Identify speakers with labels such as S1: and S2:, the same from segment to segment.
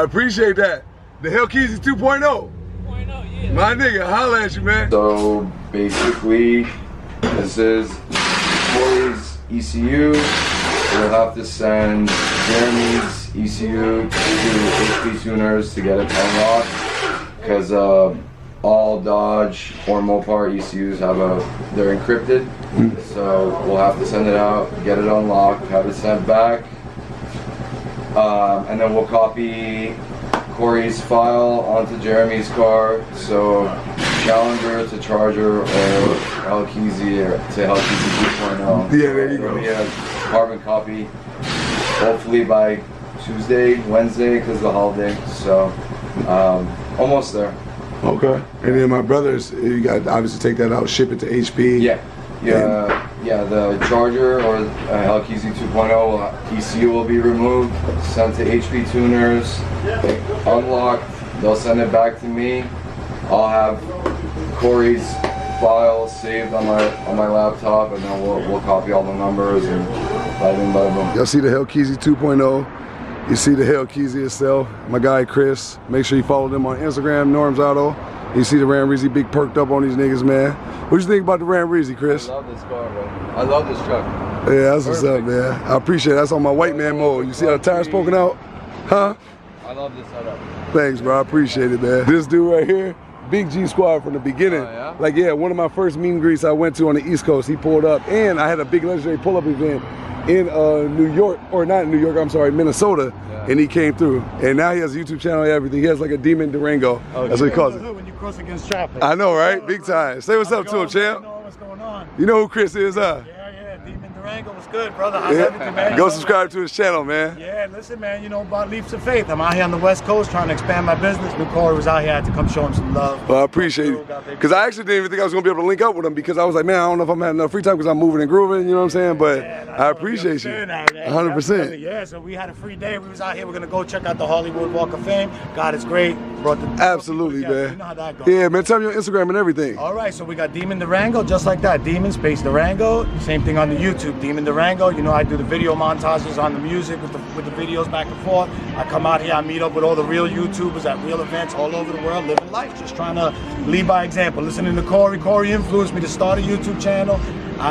S1: appreciate that. The Hellcat 2.0. 2.0, yeah. My nigga, holla at you, man.
S2: So basically, this is Corey's ECU. We'll have to send Jeremy's ECU to HP tuners to get it unlocked, because all Dodge or Mopar ECUs they're encrypted. So we'll have to send it out, get it unlocked, have it sent back, and then we'll copy Corey's file onto Jeremy's car. So Challenger to Charger or Hellcat to Hellcat 2.0.
S1: Yeah, there you go.
S2: Yeah, carbon copy. Hopefully by Tuesday, Wednesday, because of the holiday. So almost there.
S1: Okay. And then my brothers, you got to obviously take that out, ship it to HP.
S2: Yeah. The Charger or Hellcat 2.0 ECU will be removed, sent to HP tuners, unlocked. They'll send it back to me. I'll have Corey's file saved on my laptop, and then we'll copy all the numbers and boom.
S1: Y'all see the Hellcat 2.0. You see the Hellcat itself. My guy Chris. Make sure you follow them on Instagram, Norms Auto. You see the Ram Reezy big perked up on these niggas, man. What you think about the Ram Reezy, Chris?
S2: I love this car, bro. I love this truck.
S1: Yeah, that's what's up, man. I appreciate it. That's on my white man mode. You see how the tires poking out? Huh?
S2: I love this setup.
S1: Thanks, bro. I appreciate it, man. This dude right here, Big G Squad from the beginning.
S2: Yeah?
S1: Like, yeah, one of my first meet and greets I went to on the East Coast, he pulled up, and I had a big legendary pull-up event in New York, or not in New York, I'm sorry, Minnesota, and he came through. And now he has a YouTube channel and everything. He has like a demon Durango.
S3: Oh,
S1: that's what he calls it.
S3: When you cross against traffic.
S1: I know, right? Big time. Say what's up to him, champ.
S3: You know what's going on.
S1: You know who Chris is, huh?
S3: Yeah, Demon Durango was good, brother. How's everything, man?
S1: Go subscribe to his channel, man.
S3: Yeah, listen, man, you know about leaps of faith. I'm out here on the West Coast trying to expand my business. New Corey was out here. I had to come show him some love.
S1: Well, I appreciate it. Because I actually didn't even think I was going to be able to link up with him, because I was like, man, I don't know if I'm having enough free time because I'm moving and grooving, you know what I'm saying? But
S3: yeah,
S1: I appreciate you. 100%.
S3: Yeah, so we had a free day. We was out here. We're going to go check out the Hollywood Walk of Fame. God is great. Brought the
S1: Absolutely, man.
S3: You know how that goes.
S1: Yeah, man, tell me your Instagram and everything.
S3: All right, so we got Demon Durango, just like that. Demon space Durango. Same thing on the YouTube, Demon Durango. You know, I do the video montages on the music with the videos back and forth. I come out here, I meet up with all the real YouTubers at real events all over the world, living life, just trying to lead by example. Listening to Corey. Corey influenced me to start a YouTube channel.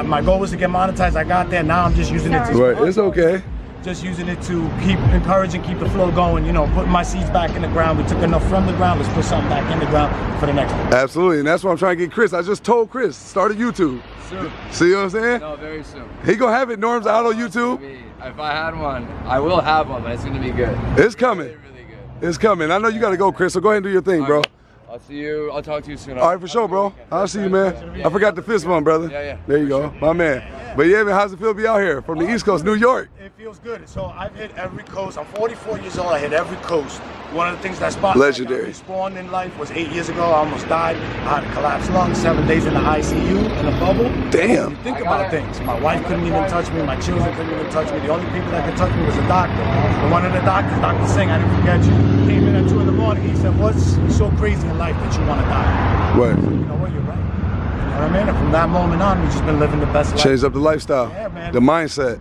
S3: My goal was to get monetized. I got there. Now I'm just using it to
S1: Right, it's okay.
S3: Just using it to keep encouraging, keep the flow going, you know, putting my seeds back in the ground. We took enough from the ground, let's put something back in the ground for the next one.
S1: Absolutely, and that's what I'm trying to get Chris. I just told Chris, start a YouTube.
S2: Soon.
S1: See what I'm saying?
S2: No, very soon.
S1: He gonna have it, Norms Auto YouTube.
S2: If I had one, I will have one, but it's gonna be good.
S1: It's coming.
S2: Really good.
S1: It's coming. I know you gotta go, Chris, so go ahead and do your thing, bro.
S2: I'll see you. I'll talk to you soon.
S1: All right, for sure, bro. I'll see you, man. I forgot the fist bump, brother.
S2: Yeah.
S1: There you go, my man. But yeah, man, how's it feel to be out here from the East Coast, New York?
S3: It feels good. So I've hit every coast. I'm 44 years old. I hit every coast. One of the things that spotlight
S1: Legendary.
S3: got me spawned in life was 8 years ago. I almost died. I had a collapsed lung, 7 days in the ICU in a bubble.
S1: Damn.
S3: You think about things. My wife couldn't even touch me. My children couldn't even touch me. The only people that could touch me was a doctor. And one of the doctors, Dr. Singh, I didn't forget you, came in at 2 in the morning. He said, "What's so crazy in life that you want to die?"
S1: What?
S3: You know what? You're right. You know what I mean? And from that moment on, we've just been living the best life.
S1: Change up the lifestyle.
S3: Yeah, man.
S1: The mindset.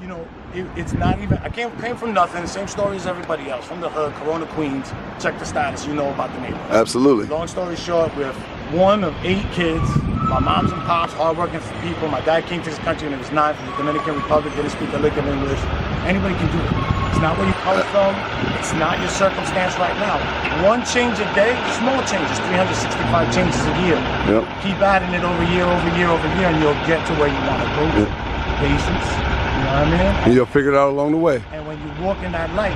S3: You know, it's not even, I came from nothing, same story as everybody else, from the hood, Corona, Queens. Check the status, you know about the neighborhood.
S1: Absolutely.
S3: Long story short, we're one of 8 kids. My moms and pops, hardworking people. My dad came to this country when he was 9 from the Dominican Republic, didn't speak a lick of English. Anybody can do it. It's not where you come from. It's not your circumstance right now. One change a day, small changes, 365 changes a year.
S1: Yep.
S3: Keep adding it over year, and you'll get to where you want to go.
S1: Yep.
S3: Patience, you know what I mean?
S1: And you'll figure it out along the way.
S3: And when you walk in that light,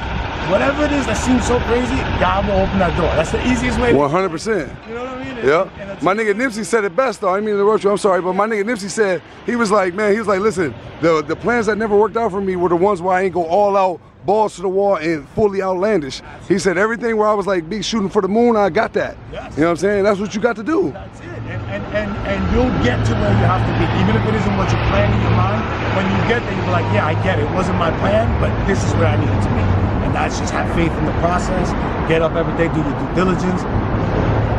S3: whatever it is that seems so crazy, God will open that door. That's the easiest way.
S1: 100%.
S3: You know what I mean?
S1: Yeah. My nigga Nipsey said it best though. I mean to interrupt you, I'm sorry, but my nigga Nipsey said, he was like, listen, the plans that never worked out for me were the ones where I ain't go all out, balls to the wall and fully outlandish. He said everything where I was like big shooting for the moon, I got that.
S3: Yes.
S1: You know what I'm saying? That's what you got to do.
S3: That's it. And you'll get to where you have to be, even if it isn't what you plan in your mind. When you get there, you'll be like, yeah, I get it. It wasn't my plan, but this is where I needed to be. And that's just have faith in the process. Get up every day, do your due diligence.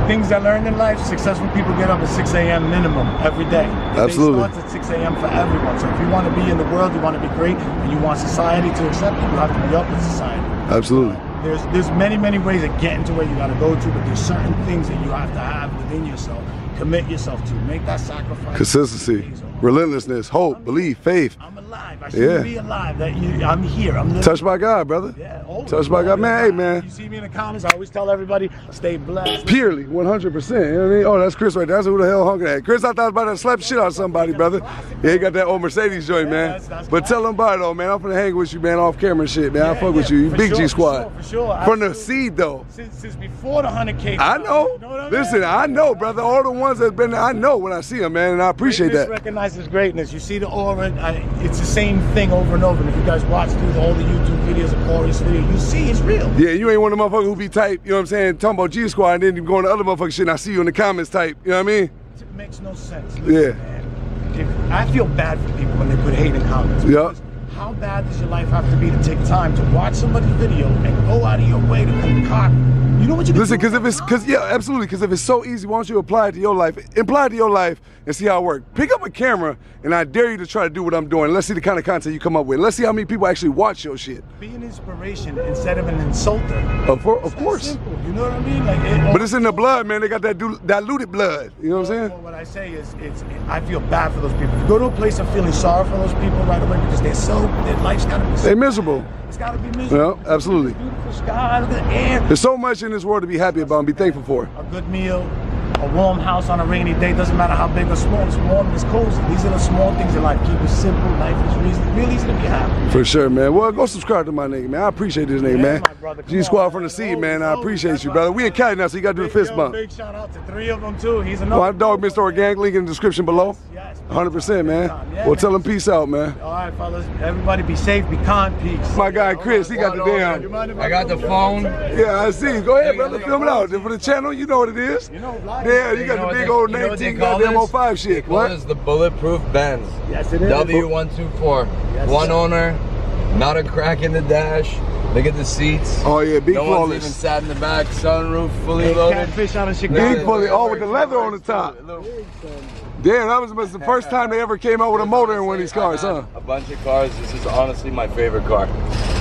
S3: Things I learned in life, successful people get up at 6 a.m. minimum every day.
S1: Absolutely.
S3: It starts at 6 a.m. for everyone. So if you want to be in the world, you want to be great, and you want society to accept you, you have to be up with society.
S1: Absolutely.
S3: there's many ways of getting to where you gotta go to, but there's certain things that you have to have within yourself. Commit yourself to. Make that sacrifice.
S1: Consistency, relentlessness, hope, belief, faith.
S3: I'm alive. I should be alive. I'm here. I'm living.
S1: Touched by God, brother.
S3: Yeah,
S1: touched by God. Man, hey, man.
S3: You see me in the comments, I always tell everybody, stay blessed.
S1: Purely, 100%. You know what I mean? Oh, that's Chris right there. That's who the hell hungry at. Chris, I thought I was about to slap the shit out of somebody, brother. Yeah, he got that old Mercedes joint, man.
S3: That's
S1: but tell him about it, though, man. I'm finna hang with you, man, off camera and shit, man. I fuck with you. You Big G Squad.
S3: For sure.
S1: From the seed, though.
S3: Since before the 100K.
S1: I know. Listen, I know, brother. All the ones that's been there, I know when I see them, man, and I appreciate that.
S3: Recognizes greatness. You see the aura. It's the same thing over and over. And if you guys watch through all the YouTube videos of Corey's video, you see it's real.
S1: Yeah, you ain't one of the motherfuckers who be type, you know what I'm saying, talking about G Squad, and then you go on the other motherfucker shit, and I see you in the comments type, you know what I mean?
S3: It makes no sense.
S1: Listen,
S3: man, I feel bad for people when they put hate in comments.
S1: Yeah.
S3: How bad does your life have to be to take time to watch somebody's video and go out of your way to concoct? You know what you can
S1: listen,
S3: do?
S1: yeah, absolutely, because if it's so easy, why don't you apply it to your life? Apply it to your life and see how it works. Pick up a camera, and I dare you to try to do what I'm doing. Let's see the kind of content you come up with. Let's see how many people actually watch your shit.
S3: Be an inspiration instead of an insulter.
S1: Of course.
S3: Simple, you know what I mean?
S1: But it's in the blood, man. They got that diluted blood. You know what I'm saying?
S3: Well, what I say is, I feel bad for those people. If you go to a place of feeling sorry for those people right away because their life's got to be.
S1: They're miserable.
S3: It's got to be miserable.
S1: Yeah, absolutely.
S3: Beautiful sky, look at the air.
S1: There's so much in this world to be happy about and be thankful for.
S3: A good meal, a warm house on a rainy day, doesn't matter how big or small, it's warm, it's cozy. These are the small things in life. Keep it simple, life is real easy to be happy.
S1: For sure, man. Well, go subscribe to my nigga, man. I appreciate this nigga, man. G Squad from the seed, man. I appreciate you, brother. We in Cali now, so you got to do the fist bump.
S3: Big shout out to 3 of them, too. He's another.
S1: My dog, Mr. Organic, link in the description below.
S3: Yes.
S1: 100%, man. Well, tell him peace out, man.
S3: All right, fellas. Everybody be safe, be kind, peace.
S1: My guy, Chris, he got the damn.
S2: I got the phone.
S1: Yeah, I see. Go ahead, brother. Film it out. For the channel, you know what it is. Yeah, you got the big old 19 goddamn 05 shit.
S2: What? It's the Bulletproof Benz.
S3: Yes, it is.
S2: W124. Yes, one owner, not a crack in the dash. Look at the seats.
S1: Oh yeah, big flawless.
S2: No one's even sat in the back. Sunroof fully loaded.
S3: Catfish out of Chicago.
S1: Big fully. Oh, with the leather on the top. Damn, that was the first time they ever came out with a motor in one of these cars, huh?
S2: A bunch of cars. This is honestly my favorite car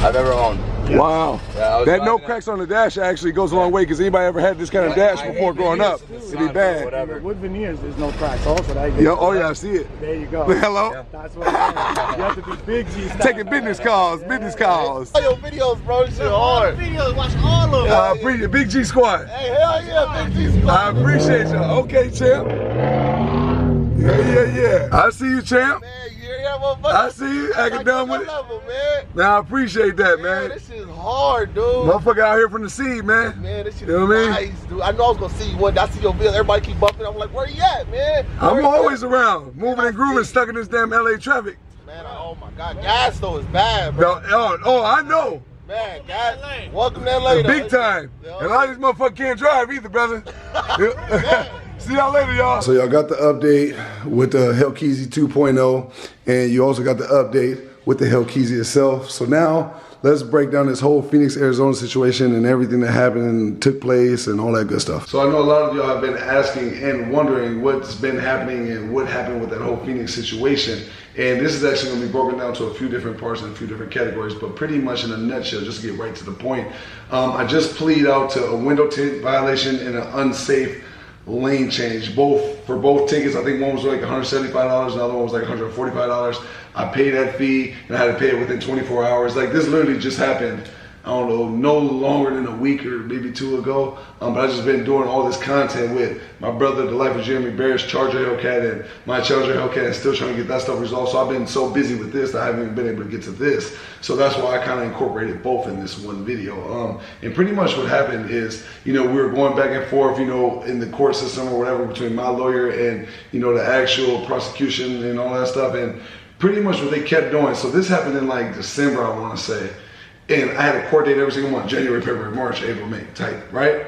S2: I've ever owned.
S1: Wow.
S2: Yeah,
S1: that no cracks on the dash actually goes a long way, because anybody ever had this kind of dash before growing up, it'd be bad.
S3: Whatever. Wood veneers, there's no cracks. Also, that
S1: oh yeah, I see it.
S3: There you go.
S1: Hello.
S3: Yeah. That's what I'm You have to be big G style.
S1: Taking business calls, business calls.
S4: All your videos, bro. This shit hard.
S3: Videos, watch all of them.
S1: I appreciate it. Big G Squad.
S4: Hey, hell yeah, Big G Squad.
S1: I appreciate you. Okay, champ. Yeah. I see you, champ.
S4: Man, yeah, motherfucker.
S1: I see you acting dumb with it.
S4: Level, man.
S1: Man, I appreciate that, man.
S4: This shit is hard, dude.
S1: Motherfucker out here from the seed, man.
S4: Man, this shit
S1: you know
S4: is
S1: what I mean?
S4: nice, dude. I know I was gonna see you one day. I see your video. Everybody keep bumping. I'm like, where you at, man?
S1: I'm always around, moving and grooving, stuck in this damn LA traffic.
S4: Man, oh my God, gas though is bad, bro.
S1: Oh, I know.
S4: Man, gas. Welcome to LA, though.
S1: Big time. And a lot of these motherfuckers can't drive either, brother. See y'all later, y'all. So y'all got the update with the Hellcat 2.0, and you also got the update with the Hellcat itself. So now let's break down this whole Phoenix, Arizona situation and everything that happened and took place and all that good stuff. So I know a lot of y'all have been asking and wondering what's been happening and what happened with that whole Phoenix situation. And this is actually going to be broken down to a few different parts and a few different categories, but pretty much in a nutshell, just to get right to the point. I just plead out to a window tint violation and an unsafe lane change, for both tickets. I think one was like $175, the other one was like $145. I paid that fee and I had to pay it within 24 hours. Like, this literally just happened, I don't know, no longer than a week or maybe 2 ago. But I've just been doing all this content with my brother, the life of Jeremy Barrett's Charger Hellcat, and my Charger Hellcat, and still trying to get that stuff resolved. So I've been so busy with this that I haven't even been able to get to this. So that's why I kind of incorporated both in this one video. And pretty much what happened is, we were going back and forth, in the court system or whatever between my lawyer and, the actual prosecution and all that stuff. And pretty much what they kept doing. So this happened in like December, I want to say. And I had a court date every single month, January, February, March, April, May, type, right?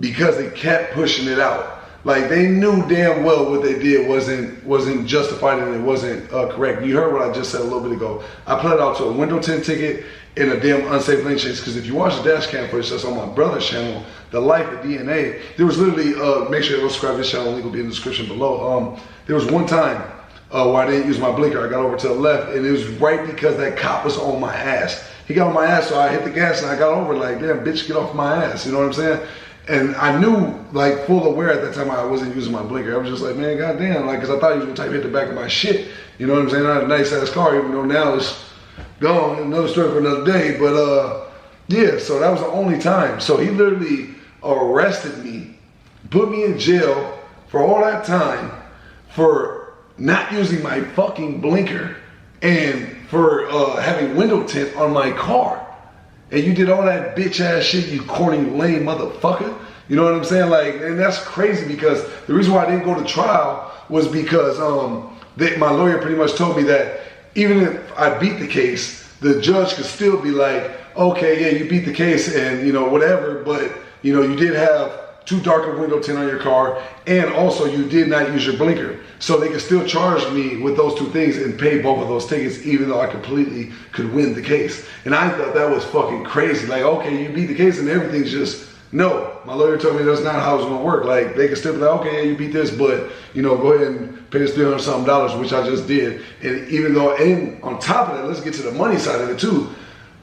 S1: Because they kept pushing it out. Like, they knew damn well what they did wasn't justified and it wasn't correct. You heard what I just said a little bit ago. I pled out to a window tint ticket and a damn unsafe lane change, because if you watch the dash cam footage that's on my brother's channel, The Life of DNA, there was literally, make sure you go subscribe to this channel, link will be in the description below. There was one time where I didn't use my blinker. I got over to the left, and it was right because that cop was on my ass. He got on my ass, so I hit the gas and I got over like, damn, bitch, get off my ass. You know what I'm saying? And I knew, like, full aware at that time I wasn't using my blinker. I was just like, man, goddamn, like, because I thought he was going to type hit the back of my shit. You know what I'm saying? I had a nice ass car, even though now it's gone. Another story for another day. But, yeah, so that was the only time. So he literally arrested me, put me in jail for all that time for not using my fucking blinker and for having window tint on my car. And you did all that bitch ass shit, you corny lame motherfucker. You know what I'm saying? Like, and that's crazy because the reason why I didn't go to trial was because my lawyer pretty much told me that even if I beat the case, the judge could still be like, okay, yeah, you beat the case and, you know, whatever, but, you know, you did have too dark a window tint on your car, and also you did not use your blinker. So they could still charge me with those two things and pay both of those tickets, even though I completely could win the case. And I thought that was fucking crazy. Like, okay, you beat the case and everything's just, no. My lawyer told me that's not how it's gonna work. Like, they could still be like, okay, yeah, you beat this, but, you know, go ahead and pay us $300 something, which I just did. And even though, and on top of that, let's get to the money side of it too.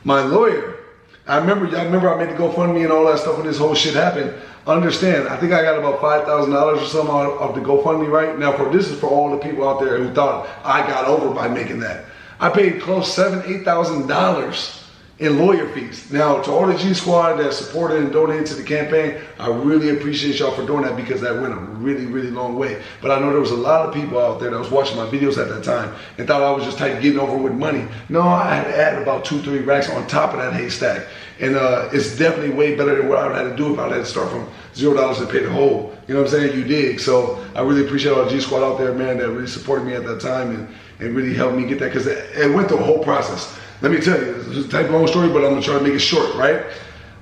S1: My lawyer, I remember I made the GoFundMe and all that stuff when this whole shit happened. Understand, I think I got about $5,000 or something off the GoFundMe right now. This is for all the people out there who thought I got over by making that. I paid close $7,000, $8,000 in lawyer fees. Now, to all the G Squad that supported and donated to the campaign, I really appreciate y'all for doing that because that went a really, really long way. But I know there was a lot of people out there that was watching my videos at that time and thought I was just getting over with money. No, I had to add about 2-3 racks on top of that haystack. And it's definitely way better than what I would have to do if I had to start from $0 and pay the whole. You know what I'm saying? You dig. So I really appreciate all the G Squad out there, man, that really supported me at that time and really helped me get that because it went through a whole process. Let me tell you, it's a type of long story, but I'm gonna try to make it short, right?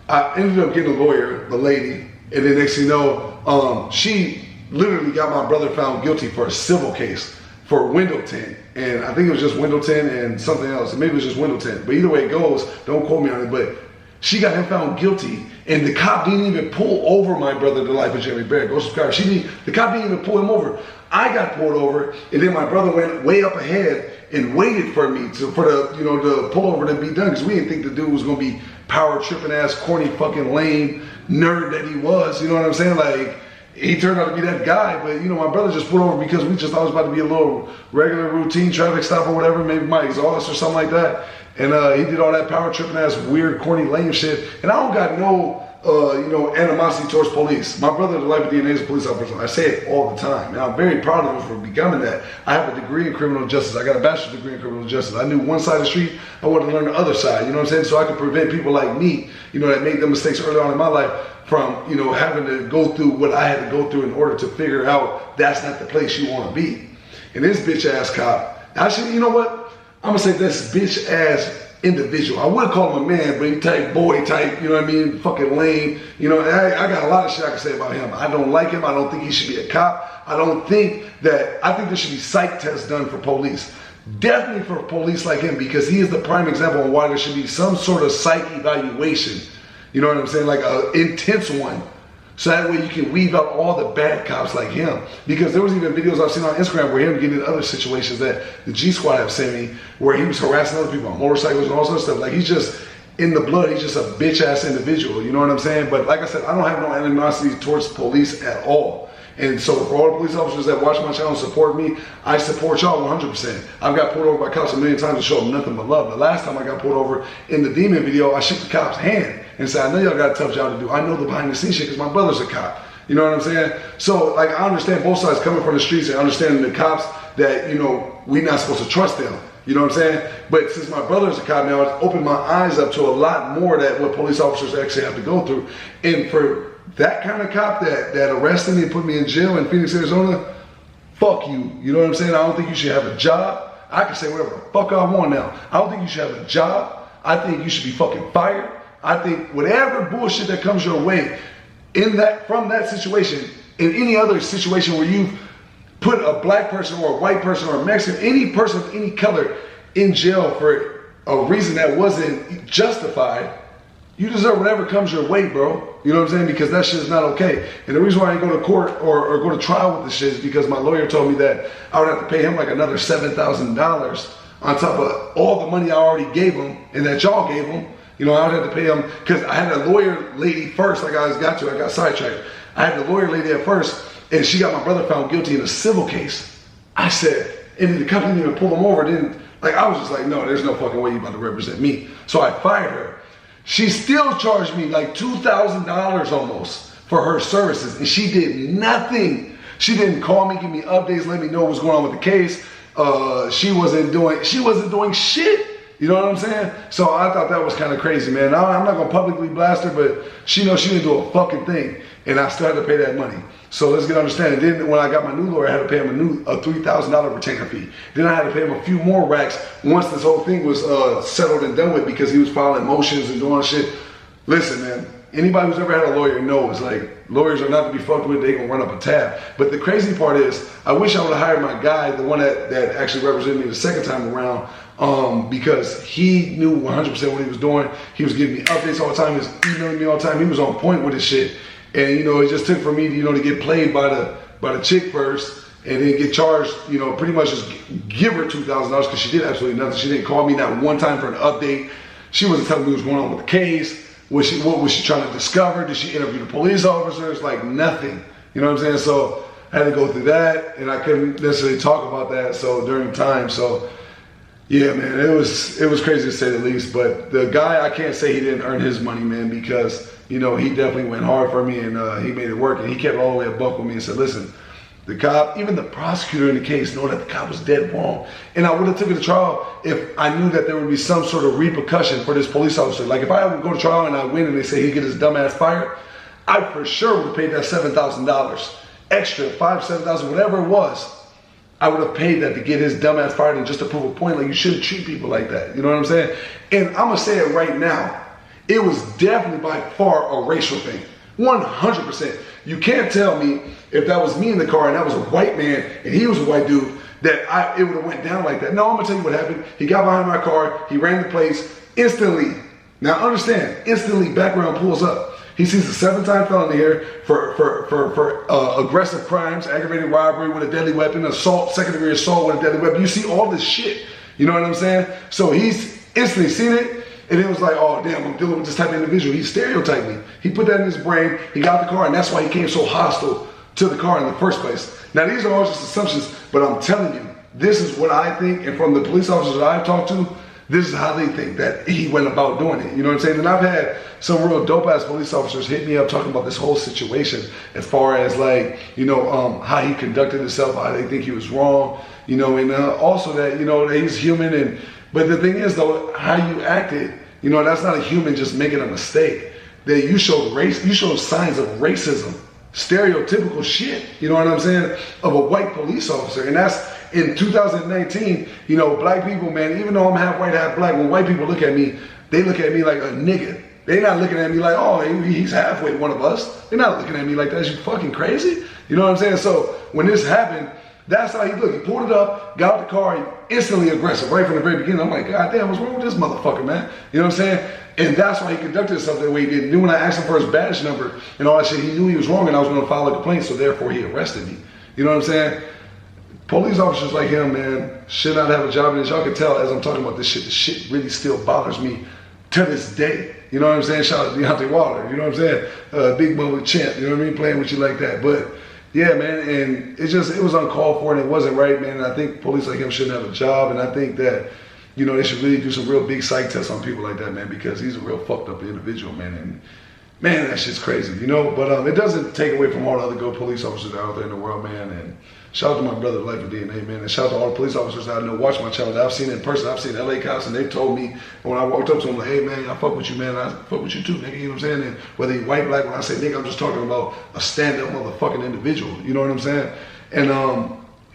S1: I ended up getting a lawyer, the lady, and then next thing you know, she literally got my brother found guilty for a civil case for window tint. And I think it was just window tint and something else. Maybe it was just window tint. But either way it goes, don't quote me on it, but she got him found guilty, and the cop didn't even pull over my brother, the life of Jeremy Barrett. Go subscribe. The cop didn't even pull him over. I got pulled over, and then my brother went way up ahead and waited for me for the pullover to be done because we didn't think the dude was gonna be power tripping ass, corny fucking lame nerd that he was. You know what I'm saying? Like, he turned out to be that guy, but you know, my brother just pulled over because we just thought it was about to be a little regular routine traffic stop or whatever, maybe my exhaust or something like that. And he did all that power tripping ass, weird, corny, lame shit. And I don't got no, animosity towards police. My brother, the life of DNA, is a police officer. I say it all the time. And I'm very proud of him for becoming that. I have a degree in criminal justice. I got a bachelor's degree in criminal justice. I knew one side of the street. I wanted to learn the other side. You know what I'm saying? So I could prevent people like me, you know, that made the mistakes early on in my life from, you know, having to go through what I had to go through in order to figure out that's not the place you want to be. And this bitch ass cop, actually, you know what? I'm gonna say this bitch ass individual. I would call him a man, but he type boy type, you know what I mean? Fucking lame. You know, I got a lot of shit I can say about him. I don't like him. I don't think he should be a cop. I think there should be psych tests done for police. Definitely for police like him, because he is the prime example of why there should be some sort of psych evaluation. You know what I'm saying? Like an intense one. So that way you can weed out all the bad cops like him. Because there was even videos I've seen on Instagram where him getting in other situations that the G Squad have sent me, where he was harassing other people on motorcycles and all sorts of stuff. Like, he's just in the blood. He's just a bitch ass individual. You know what I'm saying? But like I said, I don't have no animosity towards police at all. And so for all the police officers that watch my channel and support me, I support y'all 100%. I've got pulled over by cops a million times to show them nothing but love. The last time I got pulled over in the Demon video, I shook the cop's hand and said, I know y'all got a tough job to do. I know the behind the scenes shit because my brother's a cop. You know what I'm saying? So, like, I understand both sides coming from the streets and understanding the cops that, you know, we're not supposed to trust them. You know what I'm saying? But since my brother's a cop now, it's opened my eyes up to a lot more that what police officers actually have to go through. And for that kind of cop that arrested me and put me in jail in Phoenix, Arizona, fuck you. You know what I'm saying? I don't think you should have a job. I can say whatever the fuck I want now. I don't think you should have a job. I think you should be fucking fired. I think whatever bullshit that comes your way from that situation, in any other situation where you've put a black person or a white person or a Mexican, any person of any color in jail for a reason that wasn't justified, you deserve whatever comes your way, bro. You know what I'm saying? Because that shit is not okay. And the reason why I didn't go to court or go to trial with this shit is because my lawyer told me that I would have to pay him like another $7,000 on top of all the money I already gave him and that y'all gave him. You know, I would have to pay him, because I had a lawyer lady first, like I got sidetracked. I had the lawyer lady at first, and she got my brother found guilty in a civil case. I said, and the company didn't even pull him over, I was just like, no, there's no fucking way you about to represent me. So I fired her. She still charged me like $2,000 almost for her services, and she did nothing. She didn't call me, give me updates, let me know what's going on with the case. She wasn't doing shit. You know what I'm saying? So I thought that was kind of crazy, man. Now, I'm not gonna publicly blast her, but she knows she didn't do a fucking thing, and I still had to pay that money. So let's get understanding. Then when I got my new lawyer, I had to pay him a $3,000 retainer fee. Then I had to pay him a few more racks once this whole thing was settled and done with, because he was filing motions and doing shit. Listen, man, anybody who's ever had a lawyer knows, like, lawyers are not to be fucked with. They gonna run up a tab. But the crazy part is, I wish I would have hired my guy, the one that actually represented me the second time around, because he knew 100% what he was doing. He was giving me updates all the time. He was emailing me all the time. He was on point with his shit. And you know, it just took for me to, you know, to get played by the chick first, and then get charged, you know, pretty much just give her $2,000, because she did absolutely nothing. She didn't call me not one time for an update. She wasn't telling me what's going on with the case. What was she trying to discover? Did she interview the police officers? Like, nothing. You know what I'm saying? So I had to go through that, and I couldn't necessarily talk about that. So during the time, so yeah, man, it was crazy to say the least. But the guy, I can't say he didn't earn his money, man, because, you know, he definitely went hard for me, and he made it work, and he kept all the way a buck with me and said, listen, the cop, even the prosecutor in the case, know that the cop was dead wrong. And I would have took it to trial if I knew that there would be some sort of repercussion for this police officer. Like, if I would go to trial and I win and they say he'd get his dumb ass fired, I for sure would have paid that $7,000 extra, $7,000, whatever it was. I would have paid that to get his dumb ass fired, and just to prove a point, like, you shouldn't treat people like that. You know what I'm saying? And I'm gonna say it right now. It was definitely by far a racial thing. 100%. You can't tell me, if that was me in the car and that was a white man and he was a white dude, that it would have went down like that. No, I'm gonna tell you what happened. He got behind my car, he ran the plates instantly. Now understand, instantly background pulls up. He sees a 7-time felony here for aggressive crimes, aggravated robbery with a deadly weapon, assault, second-degree assault with a deadly weapon. You see all this shit. You know what I'm saying? So he's instantly seen it. And it was like, oh damn, I'm dealing with this type of individual. He stereotyped me. He put that in his brain. He got the car, and that's why he came so hostile to the car in the first place. Now these are all just assumptions, but I'm telling you, this is what I think, and from the police officers that I've talked to, this is how they think that he went about doing it. You know what I'm saying? And I've had some real dope ass police officers hit me up talking about this whole situation, as far as, like, you know, how he conducted himself, how they think he was wrong, you know, and also that, you know, that he's human. And but the thing is, though, how you acted, you know, that's not a human just making a mistake. That you showed signs of racism, stereotypical shit, you know what I'm saying, of a white police officer. And that's in 2019, you know, black people, man, even though I'm half white, half black, when white people look at me, they look at me like a nigga. They're not looking at me like, oh, he's halfway one of us. They're not looking at me like that. You fucking crazy? You know what I'm saying? So when this happened, that's how he looked. He pulled it up, got out the car, instantly aggressive, right from the very beginning. I'm like, God damn, what's wrong with this motherfucker, man? You know what I'm saying? And that's why he conducted himself that way he did. Knew when I asked him for his badge number and all that shit, he knew he was wrong and I was going to file a complaint, so therefore he arrested me. You know what I'm saying? Police officers like him, man, should not have a job. And as y'all can tell, as I'm talking about this shit really still bothers me to this day. You know what I'm saying? Shout out to Deontay Wilder. You know what I'm saying? Big Bubba Champ. You know what I mean? Playing with you like that. But yeah, man, and it was uncalled for, and it wasn't right, man. And I think police like him shouldn't have a job. And I think that, you know, they should really do some real big psych tests on people like that, man, because he's a real fucked up individual, man. And man, that shit's crazy, you know. But it doesn't take away from all the other good police officers out there in the world, man. And shout out to my brother, Life of DNA, man. And shout out to all the police officers that I know watch my channel that I've seen in person. I've seen LA cops, and they've told me, and when I walked up to them, like, hey, man, I fuck with you, man. I fuck with you too, nigga. You know what I'm saying? And whether you white, black, when I say nigga, I'm just talking about a stand-up motherfucking individual. You know what I'm saying? And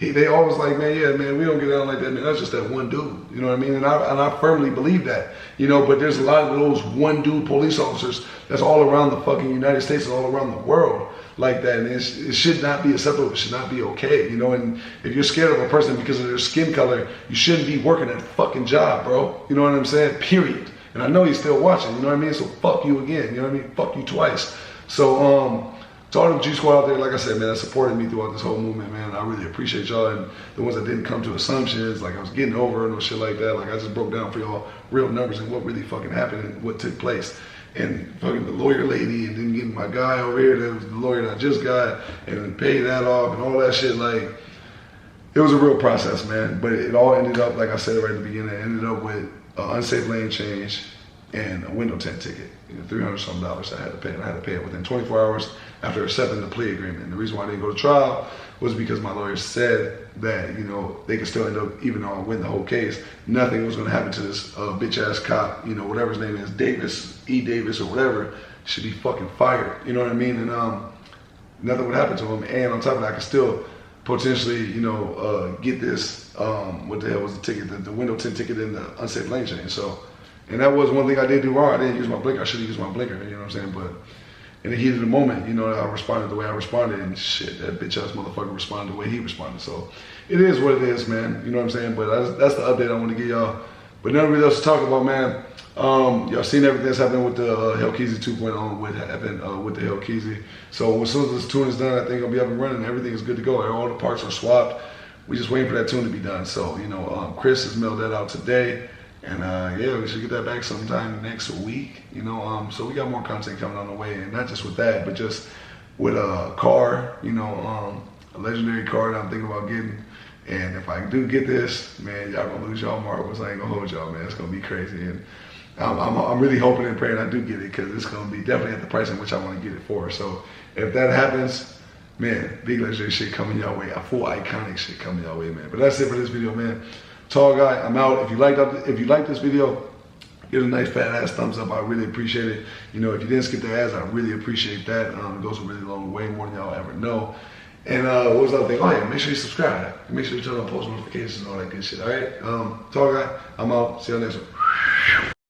S1: they always like, man, yeah, man, we don't get down like that, man. That's just that one dude. You know what I mean? And I firmly believe that. You know, but there's a lot of those one dude police officers that's all around the fucking United States and all around the world like that. And it should not be acceptable. It should not be okay. You know, and if you're scared of a person because of their skin color, you shouldn't be working that fucking job, bro. You know what I'm saying? Period. And I know he's still watching. You know what I mean? So fuck you again. You know what I mean? Fuck you twice. So, To all the G Squad out there, like I said, man, that supported me throughout this whole movement, man. I really appreciate y'all, and the ones that didn't come to assumptions, like I was getting over and no shit like that. Like I just broke down for y'all real numbers and what really fucking happened and what took place. And fucking the lawyer lady, and then getting my guy over here, that was the lawyer that I just got, and then pay that off and all that shit. Like, it was a real process, man. But it all ended up, like I said right at the beginning, it ended up with an unsafe lane change and a window tint ticket. $300 something I had to pay, and I had to pay it within 24 hours after accepting the plea agreement. And the reason why I didn't go to trial was because my lawyer said that, you know, they could still end up, even though I win the whole case, nothing was gonna happen to this bitch ass cop, you know, whatever his name is, Davis, E. Davis or whatever, should be fucking fired, you know what I mean? And nothing would happen to him. And on top of that, I could still potentially, you know, get this, what the hell was the ticket, the window tint ticket in the unsafe lane change. So, and that was one thing I did do wrong. I didn't use my blinker. I should have used my blinker, you know what I'm saying? But in the heat of the moment, you know, I responded the way I responded, and shit, that bitch ass motherfucker responded the way he responded. So it is what it is, man. You know what I'm saying? But that's the update I want to give y'all. But nothing really else to talk about, man. Y'all seen everything that's happening with the Hellcat 2.0 with the Hellcat. So as soon as this tune is done, I think it'll be up and running. Everything is good to go. All the parts are swapped. We just waiting for that tune to be done. So, you know, Chris has mailed that out today. And yeah, we should get that back sometime next week, you know. So we got more content coming on the way, and not just with that, but just with a car, you know, a legendary car that I'm thinking about getting. And if I do get this, man, y'all gonna lose y'all marbles. I ain't gonna hold y'all, man. It's gonna be crazy, and I'm really hoping and praying I do get it, because it's gonna be definitely at the price in which I want to get it for. So if that happens, man, big legendary shit coming y'all way, a full iconic shit coming y'all way, man. But that's it for this video, man. Tall guy, I'm out. If you like this video, give it a nice fat ass thumbs up. I really appreciate it. You know, if you didn't skip the ads, I really appreciate that. It goes a really long way, more than y'all ever know. And what was the other thing? Oh yeah, make sure you subscribe. Make sure you turn on post notifications and all that good shit. All right, tall guy, I'm out. See you next one.